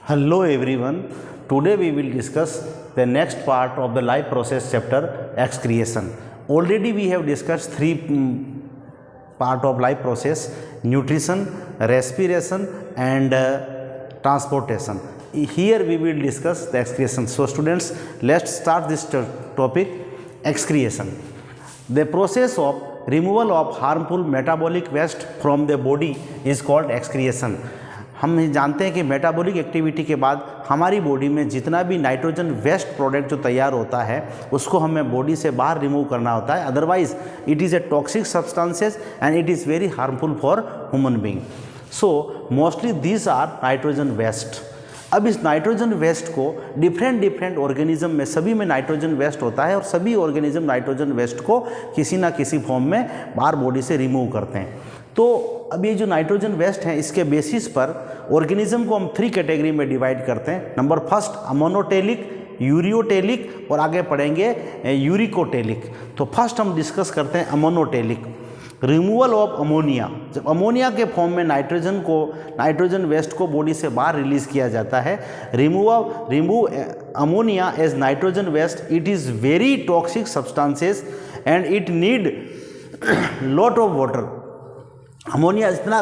Hello everyone. Today we will discuss the next part of the life process chapter, excretion. Already we have discussed three part of life process: nutrition, respiration and transportation. Here we will discuss the excretion. So students, let's start this topic, excretion. The process of removal of harmful metabolic waste from the body is called excretion. हम जानते हैं कि metabolic activity के बाद हमारी body में जितना भी नाइट्रोजन वेस्ट प्रोडक्ट जो तैयार होता है उसको हमें बॉडी से बाहर रिमूव करना होता है, otherwise it is a toxic substances and it is very harmful for human being. So mostly these are nitrogen waste. अब इस नाइट्रोजन वेस्ट को डिफरेंट ऑर्गेनिज्म में, सभी में नाइट्रोजन वेस्ट होता है और सभी ऑर्गेनिज्म नाइट्रोजन वेस्ट को किसी ना किसी फॉर्म में बाहर बॉडी से रिमूव करते हैं. तो अब ये जो नाइट्रोजन वेस्ट हैं इसके बेसिस पर ऑर्गेनिज्म को हम 3 कैटेगरी में डिवाइड करते हैं. नंबर फर्स्ट अमोनोटेलिक, यूरियोटेलिक और आगे पढ़ेंगे यूरिकोटेलिक. तो फर्स्ट हम डिस्कस करते हैं अमोनोटेलिक. Removal of ammonia. जब अमोनिया के फॉर्म में नाइट्रोजन वेस्ट को बॉडी से बाहर रिलीज किया जाता है, remove ammonia as nitrogen waste, it is very toxic substances and it need lot of water. Ammonia इतना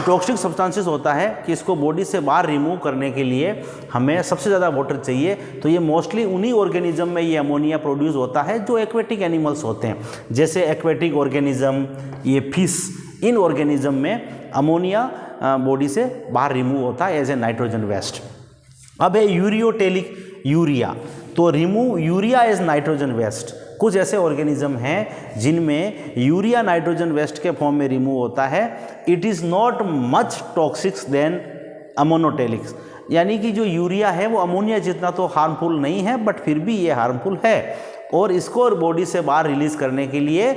टॉक्सिक सब्सटेंसेस होता है कि इसको बॉडी से बाहर रिमूव करने के लिए हमें सबसे ज़्यादा वाटर चाहिए. तो ये मोस्टली उन्हीं ऑर्गेनिज्म में ये अमोनिया प्रोड्यूस होता है जो एक्वेटिक एनिमल्स होते हैं, जैसे एक्वेटिक ऑर्गेनिज्म, ये फिश, इन ऑर्गेनिज्म में अमोनिया बॉडी से बाहर रिमूव होता है एज ए नाइट्रोजन वेस्ट. अब है यूरियोटेलिक, यूरिया. तो remove urea as nitrogen waste. कुछ ऐसे ऑर्गेनिज्म हैं जिनमें यूरिया नाइट्रोजन वेस्ट के फॉर्म में रिमूव होता है. It is not much toxics than ammonotelics. यानी कि जो यूरिया है वो अमोनिया जितना तो हार्मफुल नहीं है, बट फिर भी ये हार्मफुल है और इसको बॉडी से बाहर रिलीज करने के लिए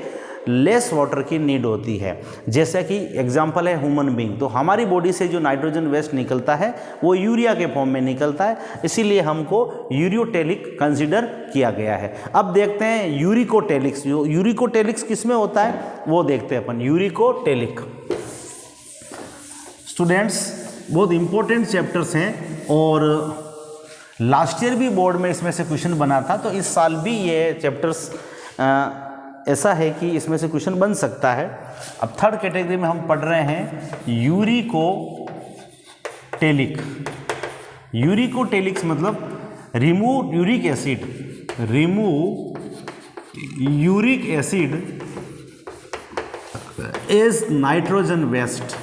लेस वाटर की नीड होती है. जैसे कि एग्जांपल है ह्यूमन बीइंग. तो हमारी बॉडी से जो नाइट्रोजन वेस्ट निकलता है वो यूरिया के फॉर्म में निकलता है, इसीलिए हमको यूरियोटेलिक कंसीडर किया गया है. अब देखते हैं यूरिकोटेलिक्स. जो यूरिकोटेलिक्स किस में होता है वो देखते हैं अपन. यूरिकोटेलिक स्टूडेंट्स बहुत इंपॉर्टेंट चैप्टर्स हैं और लास्ट ईयर भी बोर्ड में इसमें से क्वेश्चन बना था, तो इस साल भी ये चैप्टर्स ऐसा है कि इसमें से क्वेश्चन बन सकता है. अब थर्ड कैटेगरी में हम पढ़ रहे हैं यूरिकोटेलिक. यूरिकोटेलिक्स मतलब remove uric acid, remove uric acid as nitrogen waste.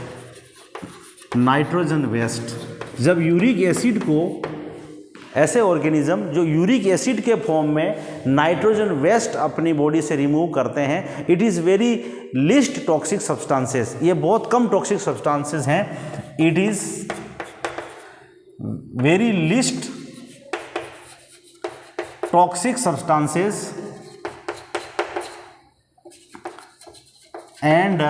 Nitrogen waste, जब यूरिक एसिड को ऐसे ऑर्गेनिज्म जो यूरिक एसिड के फॉर्म में नाइट्रोजन वेस्ट अपनी बॉडी से रिमूव करते हैं, it is very least toxic substances. ये बहुत कम टॉक्सिक सब्सटेंसेस हैं. It is very least toxic substances and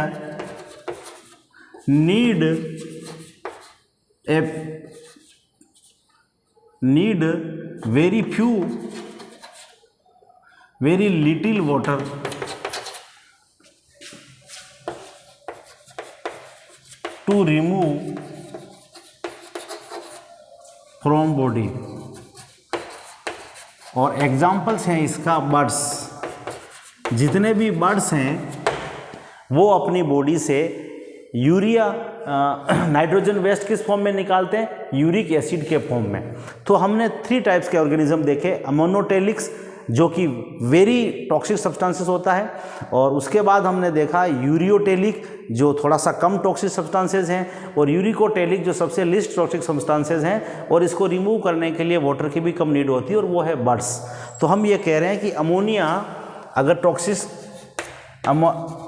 need very little water to remove from body. और एग्जाम्पल्स हैं इसका बर्ड्स. जितने भी बर्ड्स हैं वो अपनी बॉडी से यूरिया नाइट्रोजन वेस्ट किस फॉर्म में निकालते हैं, यूरिक एसिड के फॉर्म में. तो हमने 3 टाइप्स के ऑर्गेनिज्म देखे. अमोनोटेलिक्स जो कि वेरी टॉक्सिक सब्सटेंसेस होता है, और उसके बाद हमने देखा यूरियोटेलिक जो थोड़ा सा कम टॉक्सिक सब्सटेंसेस हैं, और यूरिकोटेलिक जो सबसे लिस्ट टॉक्सिक सब्सटेंसेस हैं और इसको रिमूव करने के लिए वाटर की भी कम नीड होती है, और वो है बर्ड्स. तो हम ये कह रहे हैं कि अमोनिया अगर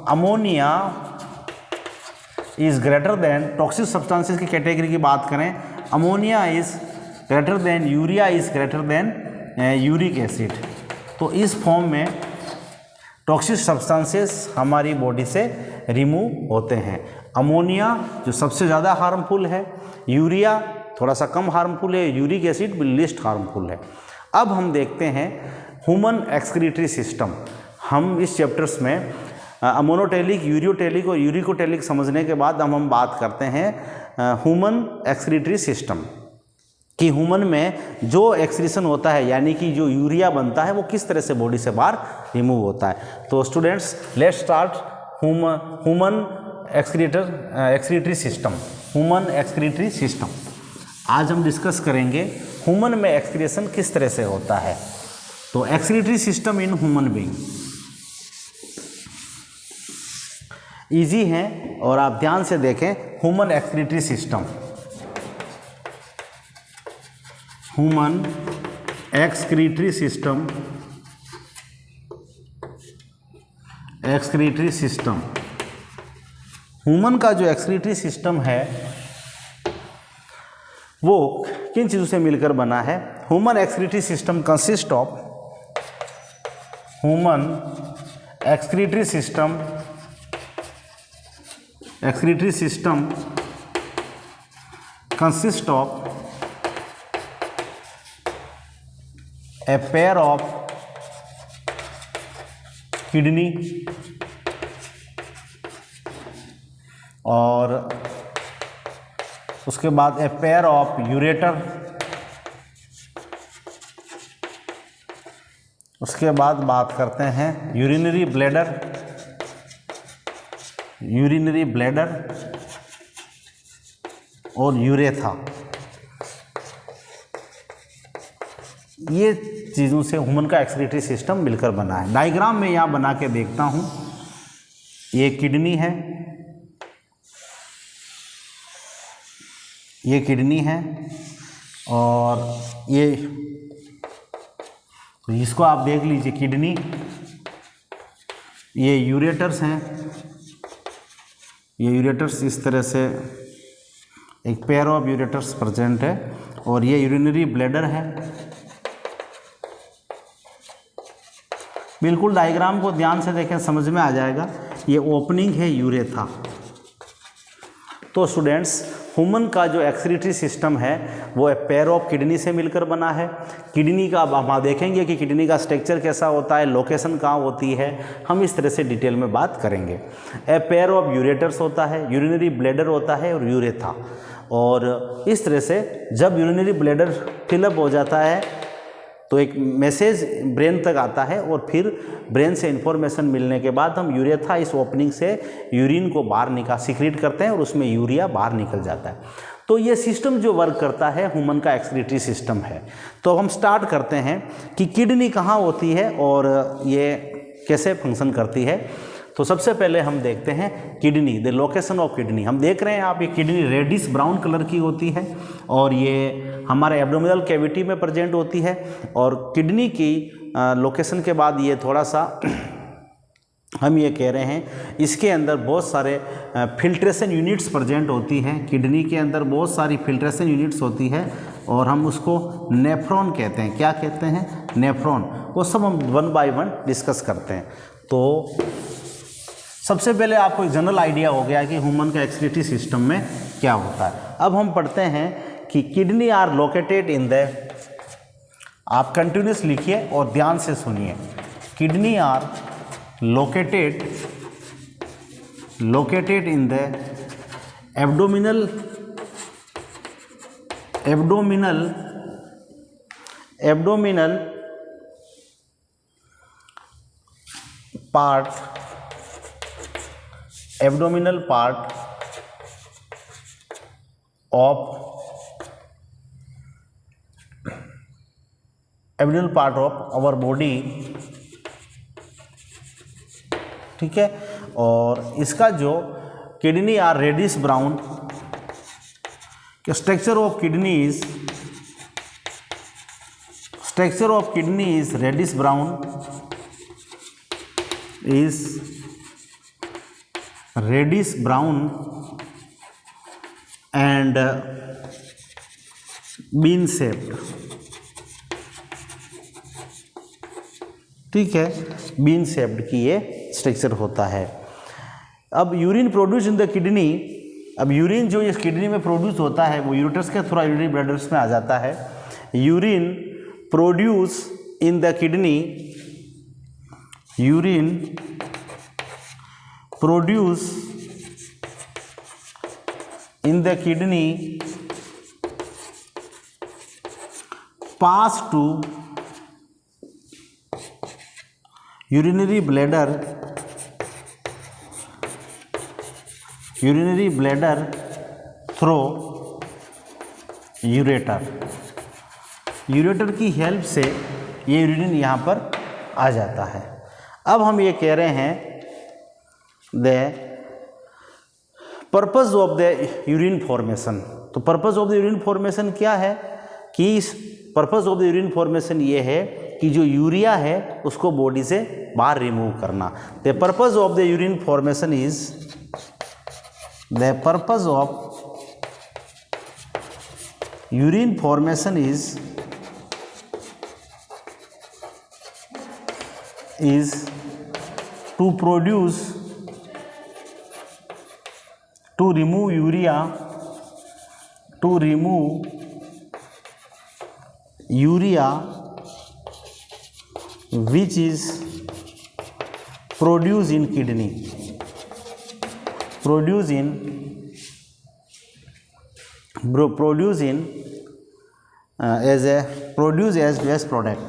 ammonia is greater than, toxic substances की कैटेगरी की बात करें, ammonia is greater than, urea is greater than uric acid. तो इस फॉर्म में टॉक्सिक सब्सटेंसेस हमारी बॉडी से रिमूव होते हैं. अमोनिया जो सबसे ज़्यादा हार्मफुल है, यूरिया थोड़ा सा कम हार्मफुल है, यूरिक एसिड भी लिस्ट हार्मफुल है. अब हम देखते हैं ह्यूमन एक्सक्रीटरी सिस्टम. हम इस चैप्टर्स में अमोनोटेलिक, यूरियोटेलिक और यूरिकोटेलिक समझने के बाद हम बात करते हैं ह्यूमन एक्सक्रीटरी सिस्टम, कि ह्यूमन में जो एक्सक्रीशन होता है यानी कि जो यूरिया बनता है वो किस तरह से बॉडी से बाहर रिमूव होता है। तो students let's start human excretory system. Human excretory system आज हम डिस्कस करेंगे ह्यूमन में एक्सक्रीशन किस तरह से होता है। तो excretory system in human being easy है और आप ध्यान से देखें। Human excretory system, human excretory system, excretory system, human का जो एक्सक्रीटरी सिस्टम है वो किन चीज़ों से मिलकर बना है। Human excretory system consist of, human excretory system, excretory system consist of a pair of kidney और उसके बाद a pair of ureter, उसके बाद बात करते हैं यूरिनरी ब्लैडर, यूरिनरी ब्लैडर और यूरेथा। ये चीज़ों से ह्यूमन का एक्सक्रीटरी सिस्टम मिलकर बना है। डायग्राम में यहाँ बना के देखता हूँ, ये किडनी है, ये किडनी है और ये, तो इसको आप देख लीजिए किडनी, ये यूरेटर्स हैं, ये यूरेटर्स इस तरह से एक पेयर ऑफ यूरेटर्स प्रेजेंट है और ये यूरिनरी ब्लैडर है। बिल्कुल डायग्राम को ध्यान से देखें, समझ में आ जाएगा। ये ओपनिंग है यूरेथा। तो स्टूडेंट्स ह्यूमन का जो एक्सक्रीटरी सिस्टम है वो एक पेयर ऑफ किडनी से मिलकर बना है। किडनी का अब हम देखेंगे कि किडनी का स्ट्रक्चर कैसा होता है, लोकेशन कहाँ होती है, हम इस तरह से डिटेल में बात करेंगे। ए पेयर ऑफ यूरेटर्स होता है, यूरिनरी ब्लैडर होता है और यूरेथा। और इस तरह से जब यूरिनरी ब्लैडर फिलअप हो जाता है तो एक मैसेज ब्रेन तक आता है और फिर ब्रेन से इन्फॉर्मेशन मिलने के बाद हम यूरेथा इस ओपनिंग से यूरिन को बाहर सीक्रेट करते हैं और उसमें यूरिया बाहर निकल जाता है। तो ये सिस्टम जो वर्क करता है ह्यूमन का एक्सक्रीटरी सिस्टम है। तो हम स्टार्ट करते हैं कि किडनी कहाँ होती है और ये कैसे फंक्शन करती है। तो सबसे पहले हम देखते हैं kidney, the location of kidney. हम देख रहे हैं आप, ये किडनी रेडिश ब्राउन कलर की होती है और ये हमारे एब्डोमिनल कैविटी में प्रेजेंट होती है। और किडनी की लोकेशन के बाद ये थोड़ा सा हम ये कह रहे हैं इसके अंदर बहुत सारे फिल्ट्रेशन यूनिट्स प्रेजेंट होती हैं। किडनी के अंदर बहुत सारी फिल्ट्रेशन यूनिट्स होती है और हम उसको नेफ्रॉन कहते हैं। क्या कहते हैं? नेफ्रॉन। वो सब हम वन बाय वन डिस्कस करते हैं। तो सबसे पहले आपको एक जनरल आइडिया हो गया कि ह्यूमन का एक्सक्रीटरी सिस्टम में क्या होता है। अब हम पढ़ते हैं कि kidney are located in the, आप कंटिन्यूस लिखिए और ध्यान से सुनिए। Kidney are located in the abdominal part of our body, ठीक है। और इसका जो kidney are reddish brown, structure of kidney is reddish brown and bean shaped, ठीक है। बीन शेप्ड की ये स्ट्रक्चर होता है। अब urine produce in the kidney, अब यूरिन जो इस किडनी में प्रोड्यूस होता है वो यूरेटर्स के थ्रू यूरिनरी ब्लैडर्स में आ जाता है। Urine produce in the kidney, urine produce in the kidney pass to urinary bladder through ureter. Ureter की हेल्प से ये यूरिन यहाँ पर आ जाता है। अब हम ये कह रहे हैं the purpose of the urine formation. तो purpose of the urine formation क्या है कि इस purpose of the urine formation ये है कि जो यूरिया है उसको बॉडी से बाहर रिमूव करना। The purpose of the urine formation is the purpose of urine formation is to produce, to remove urea which is produced in kidney, produce as waste product,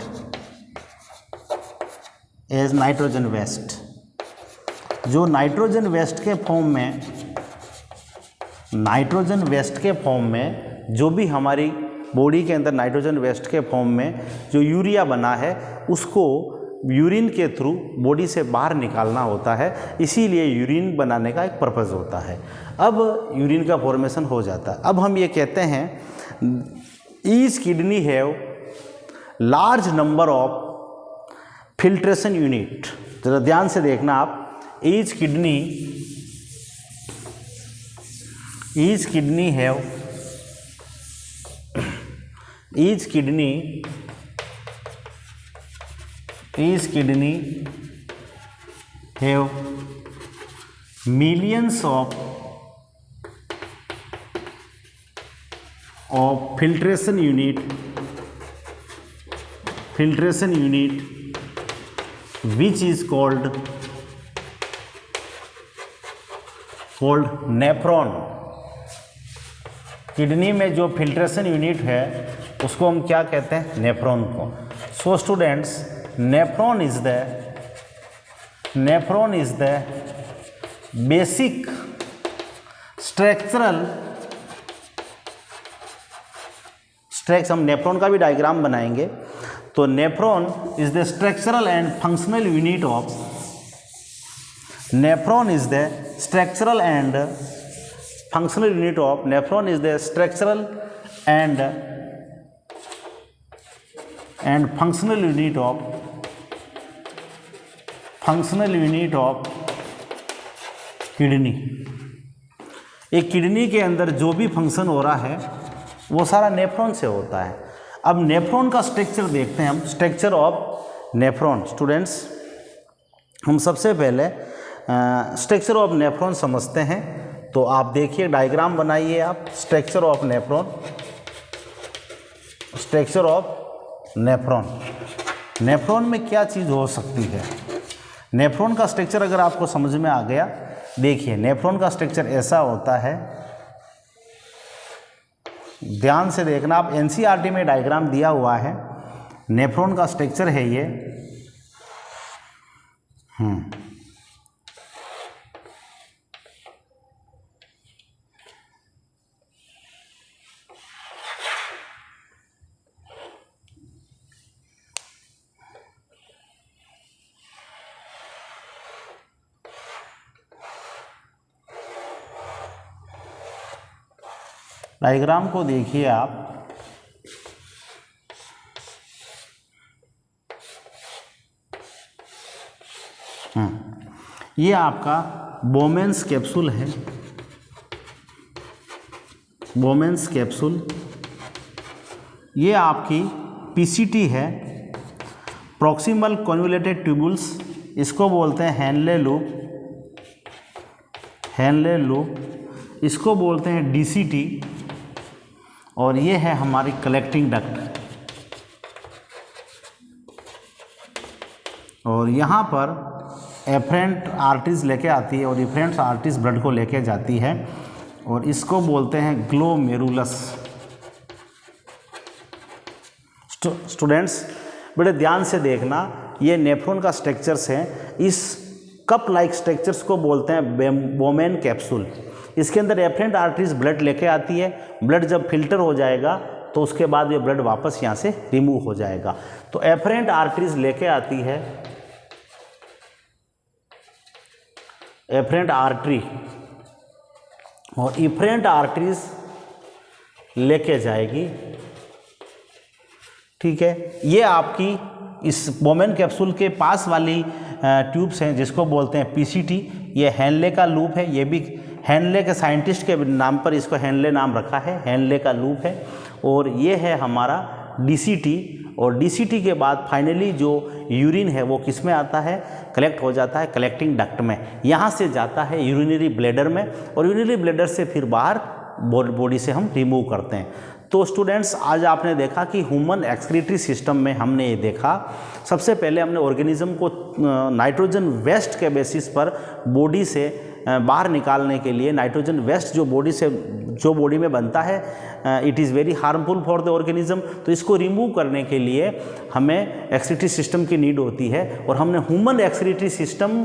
as nitrogen waste. जो nitrogen waste के form में जो भी हमारी body के अंदर nitrogen waste के form में जो यूरिया बना है उसको यूरिन के थ्रू बॉडी से बाहर निकालना होता है, इसीलिए यूरिन बनाने का एक पर्पज़ होता है। अब यूरिन का फॉर्मेशन हो जाता है। अब हम ये कहते हैं each kidney have large number of filtration unit. ज़रा ध्यान से देखना आप, each kidney have millions of filtration unit which is called nephron. Kidney में जो फिल्ट्रेशन यूनिट है उसको हम क्या कहते हैं? नेफ्रॉन को। So students, nephron is the basic structural हम नेफ्रॉन का भी डायग्राम बनाएंगे। तो nephron is the structural and functional unit of nephron is the structural and functional unit of nephron is the structural and functional unit of kidney. एक kidney के अंदर जो भी फंक्शन हो रहा है वो सारा नेफ्रॉन से होता है। अब नेफ्रॉन का स्ट्रक्चर देखते हैं हम, स्ट्रक्चर ऑफ नेफ्रॉन। स्टूडेंट्स, हम सबसे पहले स्ट्रक्चर ऑफ नेफ्रॉन समझते हैं। तो आप देखिए, डायग्राम बनाइए आप। स्ट्रक्चर ऑफ नेफ्रॉन में क्या चीज़ हो सकती है? नेफ्रॉन का स्ट्रक्चर अगर आपको समझ में आ गया, देखिए नेफ्रॉन का स्ट्रक्चर ऐसा होता है। ध्यान से देखना आप, एनसीईआरटी में डायग्राम दिया हुआ है। नेफ्रॉन का स्ट्रक्चर है ये। डायग्राम को देखिए आप। ये आपका बोमेन्स कैप्सूल है। बोमेन्स कैप्सूल, ये आपकी पीसीटी है, प्रॉक्सिमल कन्वोल्यूटेड ट्यूबुल्स, इसको बोलते हैं हेनले लूप, इसको बोलते हैं डीसीटी, और ये है हमारी कलेक्टिंग डक्ट। और यहाँ पर एफरेंट आर्टरीज लेके आती है और इफरेंट आर्टरीज ब्लड को लेके जाती है। और इसको बोलते हैं ग्लोमेरुलस। स्टूडेंट्स बड़े ध्यान से देखना, ये नेफ्रॉन का स्ट्रक्चर्स हैं। इस कप लाइक स्ट्रक्चर्स को बोलते हैं बोमेन कैप्सूल। इसके अंदर एफरेंट आर्टरीज ब्लड लेके आती है। ब्लड जब फिल्टर हो जाएगा तो उसके बाद ये ब्लड वापस यहाँ से रिमूव हो जाएगा। तो एफरेंट आर्टरीज लेके आती है, एफरेंट आर्टरी, और इफरेंट आर्टरीज लेके जाएगी। ठीक है, ये आपकी इस बोमेन कैप्सूल के पास वाली ट्यूब्स हैं जिसको बोलते हैं पीसीटी। ये हेनले का लूप है, ये भी हेनले के साइंटिस्ट के नाम पर इसको हेनले नाम रखा है, हेनले का लूप है। और ये है हमारा डीसीटी, और डीसीटी के बाद फाइनली जो यूरिन है वो किस में आता है, कलेक्ट हो जाता है कलेक्टिंग डक्ट में। यहाँ से जाता है यूरिनरी ब्लैडर में, और यूरिनरी ब्लैडर से फिर बाहर बॉडी से हम रिमूव करते हैं। तो स्टूडेंट्स आज आपने देखा कि ह्यूमन एक्सक्रीटरी सिस्टम में हमने ये देखा, सबसे पहले हमने ऑर्गेनिज्म को नाइट्रोजन वेस्ट के बेसिस पर बॉडी से बाहर निकालने के लिए, नाइट्रोजन वेस्ट जो बॉडी में बनता है it is very harmful for the organism, तो इसको रिमूव करने के लिए हमें एक्सक्रीटरी सिस्टम की नीड होती है। और हमने ह्यूमन एक्सक्रीटरी सिस्टम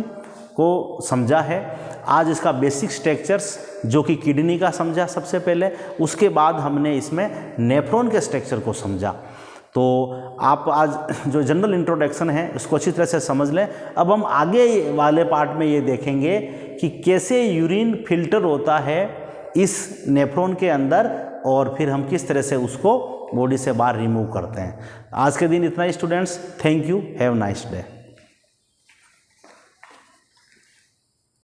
को समझा है। आज इसका बेसिक स्ट्रक्चर्स जो कि किडनी का समझा सबसे पहले, उसके बाद हमने इसमें नेफ्रॉन के स्ट्रक्चर को समझा। तो आप आज जो जनरल इंट्रोडक्शन है इसको अच्छी तरह से समझ लें। अब हम आगे वाले पार्ट में ये देखेंगे कि कैसे यूरिन फिल्टर होता है इस नेफ्रॉन के अंदर, और फिर हम किस तरह से उसको बॉडी से बाहर रिमूव करते हैं। आज के दिन इतना ही students, thank you, have nice day.